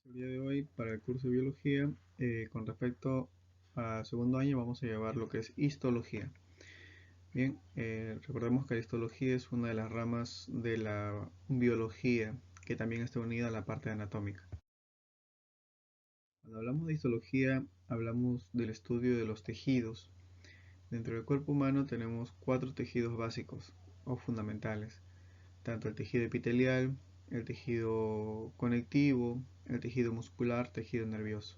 El día de hoy para el curso de biología, con respecto a segundo año, vamos a llevar lo que es histología. Bien, recordemos que la histología es una de las ramas de la biología que también está unida a la parte anatómica. Cuando hablamos de histología, hablamos del estudio de los tejidos. Dentro del cuerpo humano tenemos 4 tejidos básicos o fundamentales, tanto el tejido epitelial, el tejido conectivo, el tejido muscular, tejido nervioso.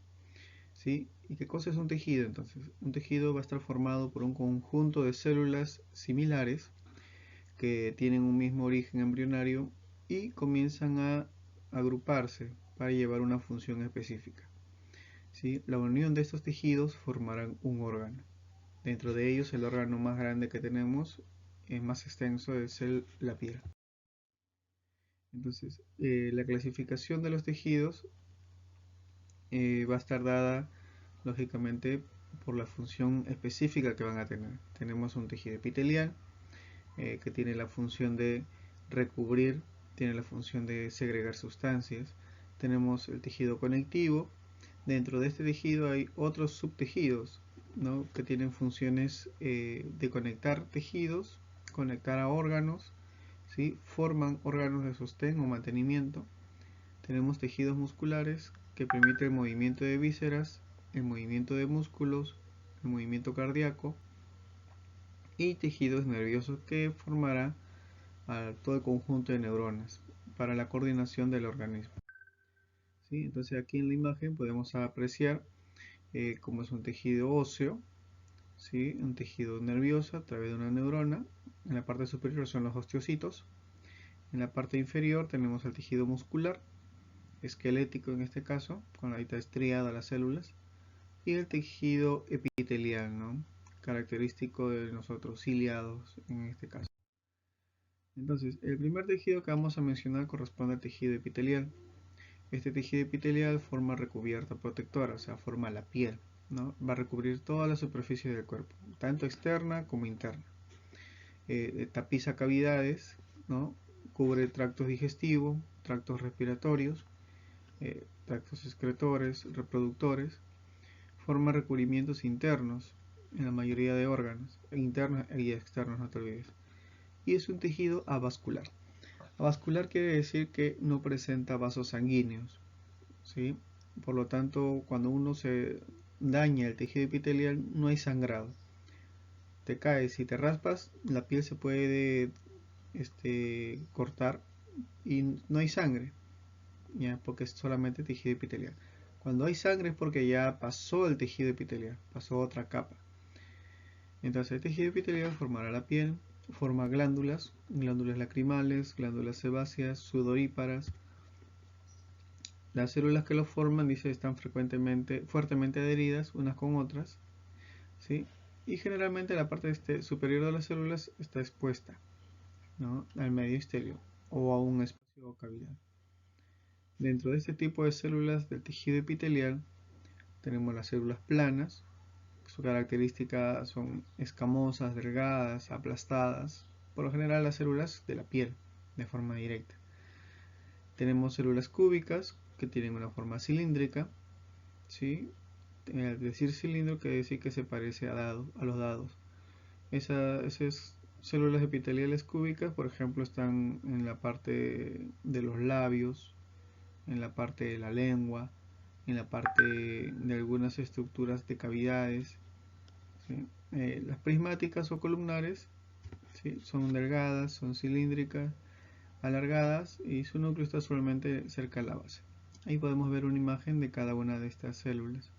¿Sí? ¿Y qué cosa es un tejido entonces? Un tejido va a estar formado por un conjunto de células similares que tienen un mismo origen embrionario y comienzan a agruparse para llevar una función específica. ¿Sí? La unión de estos tejidos formarán un órgano. Dentro de ellos el órgano más grande que tenemos, más extenso, es la piel. Entonces, la clasificación de los tejidos va a estar dada lógicamente por la función específica que van a tener. Tenemos un tejido epitelial que tiene la función de recubrir, tiene la función de segregar sustancias. Tenemos el tejido conectivo. Dentro de este tejido hay otros subtejidos, ¿no?, que tienen funciones de conectar tejidos, conectar a órganos, ¿sí? Forman órganos de sostén o mantenimiento. Tenemos tejidos musculares que permiten el movimiento de vísceras, el movimiento de músculos, el movimiento cardíaco, y tejidos nerviosos que formará a todo el conjunto de neuronas para la coordinación del organismo. ¿Sí? Entonces aquí en la imagen podemos apreciar cómo es un tejido óseo, ¿sí?, un tejido nervioso a través de una neurona. En la parte superior son los osteocitos. En la parte inferior tenemos el tejido muscular, esquelético en este caso, con la ahí estriada las células, y el tejido epitelial, ¿no?, característico de nosotros, ciliados en este caso. Entonces, el primer tejido que vamos a mencionar corresponde al tejido epitelial. Este tejido epitelial forma recubierta protectora, o sea, forma la piel, ¿no? Va a recubrir toda la superficie del cuerpo, tanto externa como interna. Tapiza cavidades, ¿no? Cubre tractos digestivos, tractos respiratorios, tractos excretores, reproductores. Forma recubrimientos internos en la mayoría de órganos, internos y externos, no te olvides. Y es un tejido avascular. Avascular quiere decir que no presenta vasos sanguíneos, ¿sí? Por lo tanto, cuando uno se daña el tejido epitelial, no hay sangrado. Te caes y te raspas, la piel se puede cortar y no hay sangre, ¿ya? Porque es solamente tejido epitelial. Cuando hay sangre es porque ya pasó el tejido epitelial, pasó otra capa. Entonces el tejido epitelial formará la piel, forma glándulas, glándulas lacrimales, glándulas sebáceas, sudoríparas. Las células que lo forman, dice, están fuertemente adheridas unas con otras, ¿sí? Y generalmente la parte superior de las células está expuesta, ¿no?, al medio exterior o a un espacio o cavidad. Dentro de este tipo de células del tejido epitelial tenemos las células planas. Su característica son escamosas, delgadas, aplastadas, por lo general las células de la piel, de forma directa. Tenemos células cúbicas que tienen una forma cilíndrica, ¿sí? Al decir cilindro quiere decir que se parece a los dados. Esas células epiteliales cúbicas, por ejemplo, están en la parte de los labios, en la parte de la lengua, en la parte de algunas estructuras de cavidades, ¿sí? Las prismáticas o columnares, ¿sí?, son delgadas, son cilíndricas, alargadas, y su núcleo está solamente cerca de la base. Ahí podemos ver una imagen de cada una de estas células.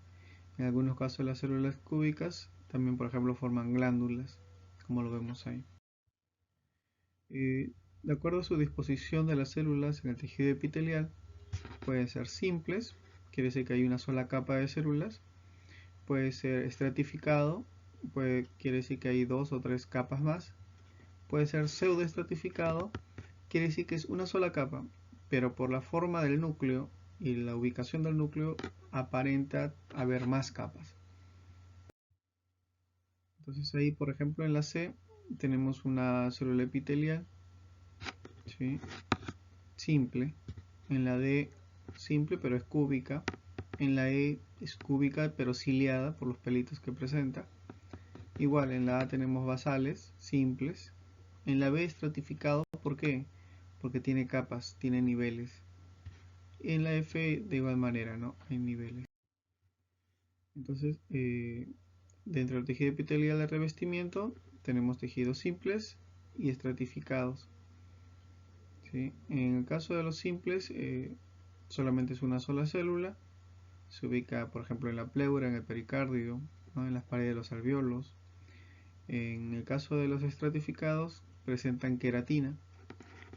En algunos casos las células cúbicas también, por ejemplo, forman glándulas, como lo vemos ahí. De acuerdo a su disposición de las células en el tejido epitelial, pueden ser simples, quiere decir que hay una sola capa de células. Puede ser estratificado, quiere decir que hay 2 o 3 capas más. Puede ser pseudoestratificado, quiere decir que es una sola capa, pero por la forma del núcleo y la ubicación del núcleo aparenta haber más capas. Entonces ahí, por ejemplo, en la C tenemos una célula epitelial, ¿sí?, simple. En la D simple pero es cúbica. En la E es cúbica pero ciliada por los pelitos que presenta. Igual en la A tenemos basales simples. En la B estratificado, ¿por qué? Porque tiene capas, tiene niveles. En la F de igual manera, ¿no? Hay niveles. Entonces, dentro del tejido epitelial de revestimiento tenemos tejidos simples y estratificados. ¿Sí? En el caso de los simples, solamente es una sola célula. Se ubica, por ejemplo, en la pleura, en el pericardio, ¿no? En las paredes de los alvéolos. En el caso de los estratificados, presentan queratina.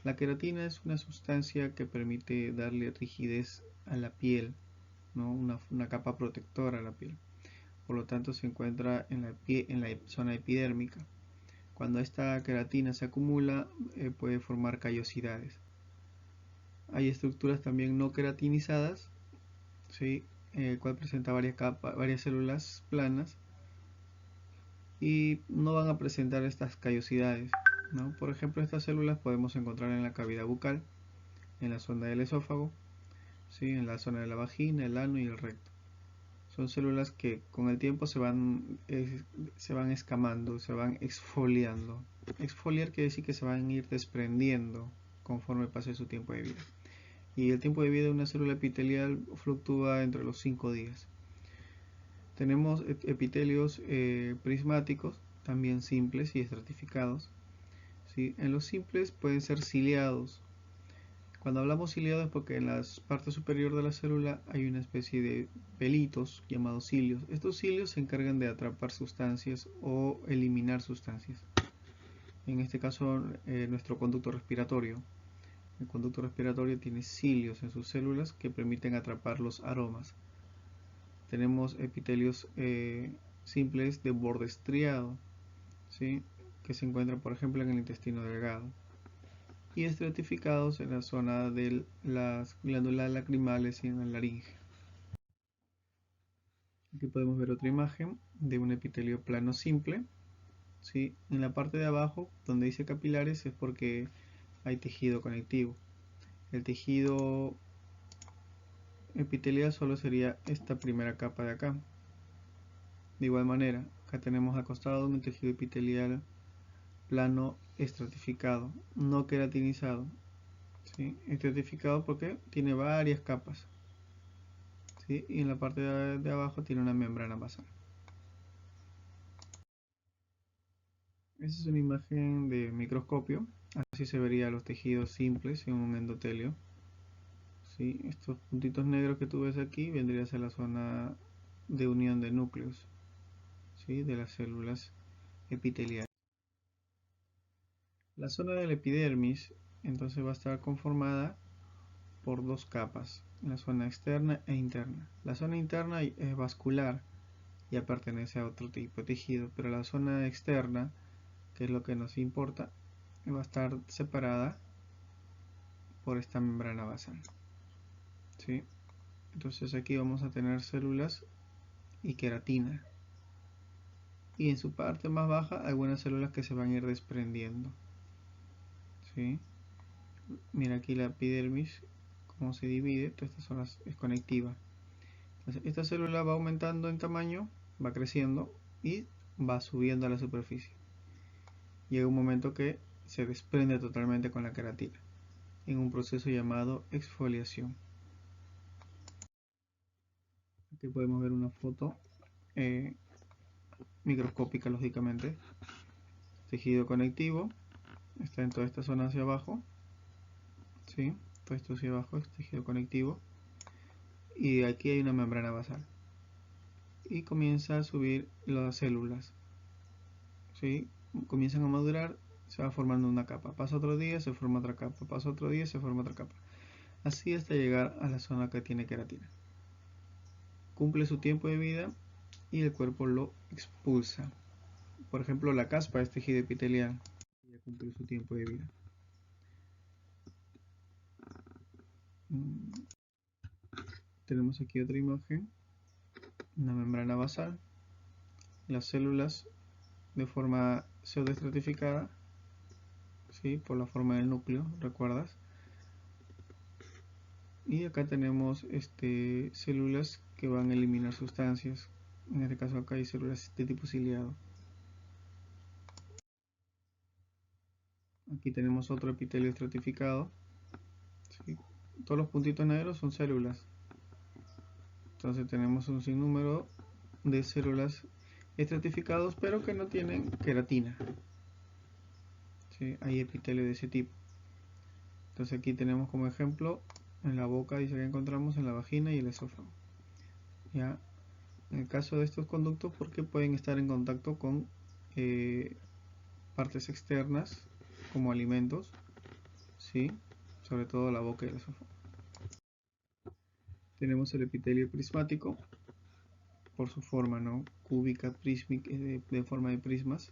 La queratina es una sustancia que permite darle rigidez a la piel, ¿no? Una capa protectora a la piel. Por lo tanto, se encuentra en la zona epidérmica. Cuando esta queratina se acumula, puede formar callosidades. Hay estructuras también no queratinizadas, ¿sí? El cual presenta varias células planas y no van a presentar estas callosidades, ¿no? Por ejemplo, estas células podemos encontrar en la cavidad bucal, en la zona del esófago, ¿sí? En la zona de la vagina, el ano y el recto. Son células que con el tiempo se van escamando, se van exfoliando. Exfoliar quiere decir que se van a ir desprendiendo conforme pase su tiempo de vida. Y el tiempo de vida de una célula epitelial fluctúa entre los 5 días. Tenemos epitelios prismáticos, también simples y estratificados. ¿Sí? En los simples pueden ser ciliados. Cuando hablamos ciliados es porque en la parte superior de la célula hay una especie de pelitos llamados cilios. Estos cilios se encargan de atrapar sustancias o eliminar sustancias. En este caso, nuestro conducto respiratorio. El conducto respiratorio tiene cilios en sus células que permiten atrapar los aromas. Tenemos epitelios simples de borde estriado, ¿sí? Que se encuentran, por ejemplo, en el intestino delgado. Y estratificados en la zona de las glándulas lacrimales y en la laringe. Aquí podemos ver otra imagen de un epitelio plano simple, ¿sí? En la parte de abajo, donde dice capilares, es porque hay tejido conectivo. El tejido epitelial solo sería esta primera capa de acá. De igual manera, acá tenemos acostado un tejido epitelial plano estratificado, no queratinizado. ¿Sí? Estratificado porque tiene varias capas. ¿Sí? Y en la parte de abajo tiene una membrana basal. Esta es una imagen de microscopio. Así se verían los tejidos simples en un endotelio. ¿Sí? Estos puntitos negros que tú ves aquí vendría a ser la zona de unión de núcleos, ¿sí? De las células epiteliales. La zona del epidermis entonces va a estar conformada por dos capas, la zona externa e interna. La zona interna es vascular, ya pertenece a otro tipo de tejido, pero la zona externa, que es lo que nos importa, va a estar separada por esta membrana basal. ¿Sí? Entonces aquí vamos a tener células y queratina. Y en su parte más baja algunas células que se van a ir desprendiendo. ¿Sí? Mira aquí la epidermis, cómo se divide, todas estas zonas es conectiva. Entonces, esta célula va aumentando en tamaño, va creciendo y va subiendo a la superficie. Llega un momento que se desprende totalmente con la queratina, en un proceso llamado exfoliación. Aquí podemos ver una foto microscópica, lógicamente. Tejido conectivo, está en toda esta zona hacia abajo. ¿Sí? Todo esto hacia abajo es tejido conectivo. Y aquí hay una membrana basal. Y comienza a subir las células. ¿Sí? Comienzan a madurar, se va formando una capa. Pasa otro día, se forma otra capa. Pasa otro día, se forma otra capa. Así hasta llegar a la zona que tiene queratina. Cumple su tiempo de vida y el cuerpo lo expulsa. Por ejemplo, la caspa es tejido epitelial. Ya cumplió su tiempo de vida. Tenemos aquí otra imagen, una membrana basal, las células de forma pseudoestratificada, ¿sí? Por la forma del núcleo, ¿recuerdas? Y acá tenemos células que van a eliminar sustancias. En este caso acá hay células de tipo ciliado. Aquí tenemos otro epitelio estratificado. ¿Sí? Todos los puntitos negros son células. Entonces tenemos un sinnúmero de células estratificados pero que no tienen queratina. ¿Sí? Hay epitelio de ese tipo. Entonces aquí tenemos como ejemplo en la boca, dice que encontramos en la vagina y el esófago. ¿Ya? En el caso de estos conductos, porque pueden estar en contacto con partes externas como alimentos, ¿sí? Sobre todo la boca y el esófago. Tenemos el epitelio prismático por su forma, ¿no? Cúbica, prísmica, de forma de prismas,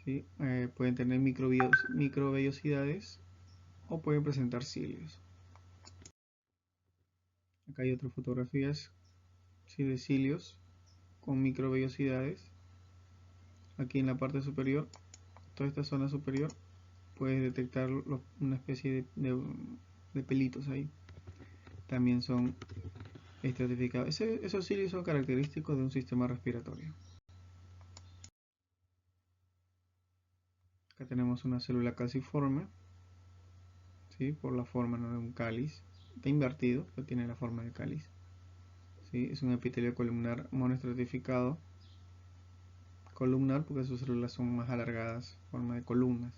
¿sí? Pueden tener microvellosidades o pueden presentar cilios. Acá hay otras fotografías, ¿sí? De cilios con microvellosidades. Aquí en la parte superior, toda esta zona superior, puedes detectar una especie de pelitos ahí. También son estratificados. Esos cilios son característicos de un sistema respiratorio. Acá tenemos una célula calciforme, ¿sí? Por la forma, ¿no? De un cáliz. Está invertido, pero tiene la forma de cáliz. ¿Sí? Es un epitelio columnar monoestratificado. Columnar porque sus células son más alargadas, forma de columnas.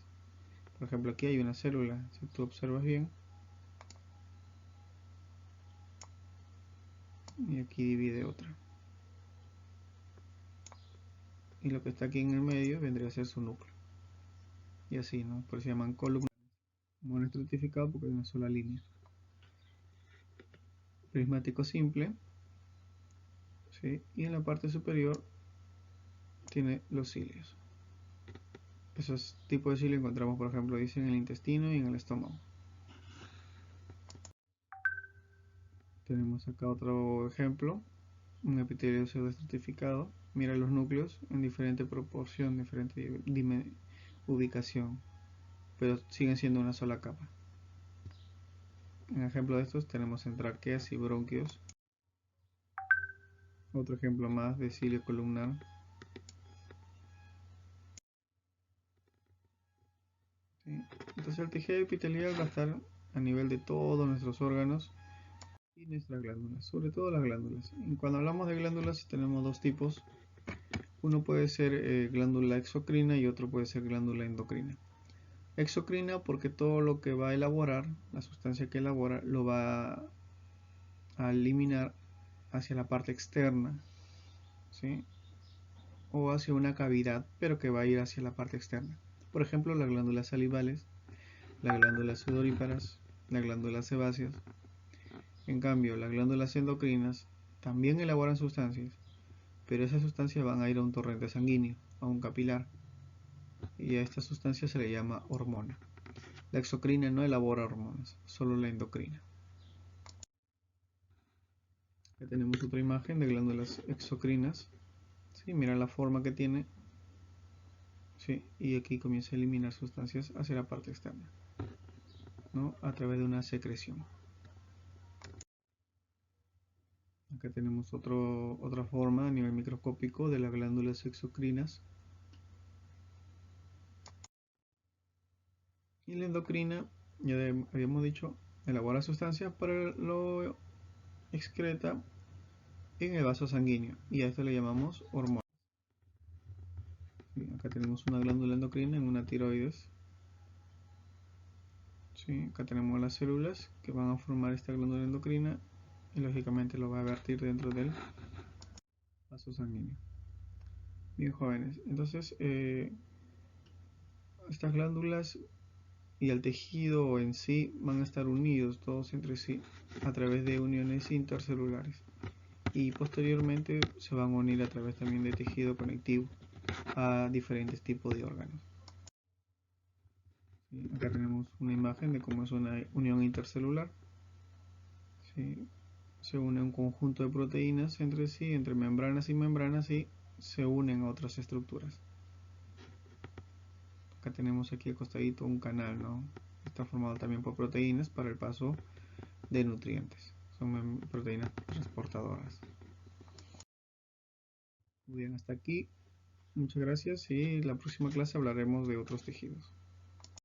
Por ejemplo, aquí hay una célula, si tú observas bien, y aquí divide otra. Y lo que está aquí en el medio vendría a ser su núcleo. Y así, ¿no? Por eso se llaman columnas. Monoestratificado porque hay una sola línea. Prismático simple, ¿sí? Y en la parte superior tiene los cilios. Esos tipos de cilios encontramos, por ejemplo, dice en el intestino y en el estómago. Tenemos acá otro ejemplo, un epitelio pseudoestratificado. Mira los núcleos en diferente proporción, diferente ubicación, pero siguen siendo una sola capa. En ejemplo de estos tenemos en tráqueas y bronquios. Otro ejemplo más de cilio columnar. ¿Sí? Entonces el tejido epitelial va a estar a nivel de todos nuestros órganos y nuestras glándulas, sobre todo las glándulas. Y cuando hablamos de glándulas tenemos dos tipos. Uno puede ser glándula exocrina y otro puede ser glándula endocrina. Exocrina porque todo lo que va a elaborar, la sustancia que elabora, lo va a eliminar hacia la parte externa, ¿sí? O hacia una cavidad, pero que va a ir hacia la parte externa. Por ejemplo, las glándulas salivales, las glándulas sudoríparas, las glándulas sebáceas. En cambio, las glándulas endocrinas también elaboran sustancias, pero esas sustancias van a ir a un torrente sanguíneo, a un capilar, y a esta sustancia se le llama hormona. La exocrina no elabora hormonas, solo la endocrina. Acá tenemos otra imagen de glándulas exocrinas. ¿Sí? Mira la forma que tiene. ¿Sí? Y aquí comienza a eliminar sustancias hacia la parte externa, ¿no? A través de una secreción. Acá tenemos otra forma a nivel microscópico de las glándulas exocrinas. Y la endocrina, ya habíamos dicho, elabora sustancias, pero lo excreta en el vaso sanguíneo. Y a esto le llamamos hormona. ¿Sí? Acá tenemos una glándula endocrina en una tiroides. ¿Sí? Acá tenemos las células que van a formar esta glándula endocrina y lógicamente lo va a vertir dentro del vaso sanguíneo. Bien, jóvenes, entonces estas glándulas y el tejido en sí van a estar unidos todos entre sí a través de uniones intercelulares y posteriormente se van a unir a través también de tejido conectivo a diferentes tipos de órganos. ¿Sí? Acá tenemos una imagen de cómo es una unión intercelular. ¿Sí? Se une un conjunto de proteínas entre sí, entre membranas y se unen a otras estructuras. Acá tenemos aquí al costadito un canal, ¿no? Está formado también por proteínas para el paso de nutrientes. Son proteínas transportadoras. Muy bien, hasta aquí. Muchas gracias y en la próxima clase hablaremos de otros tejidos.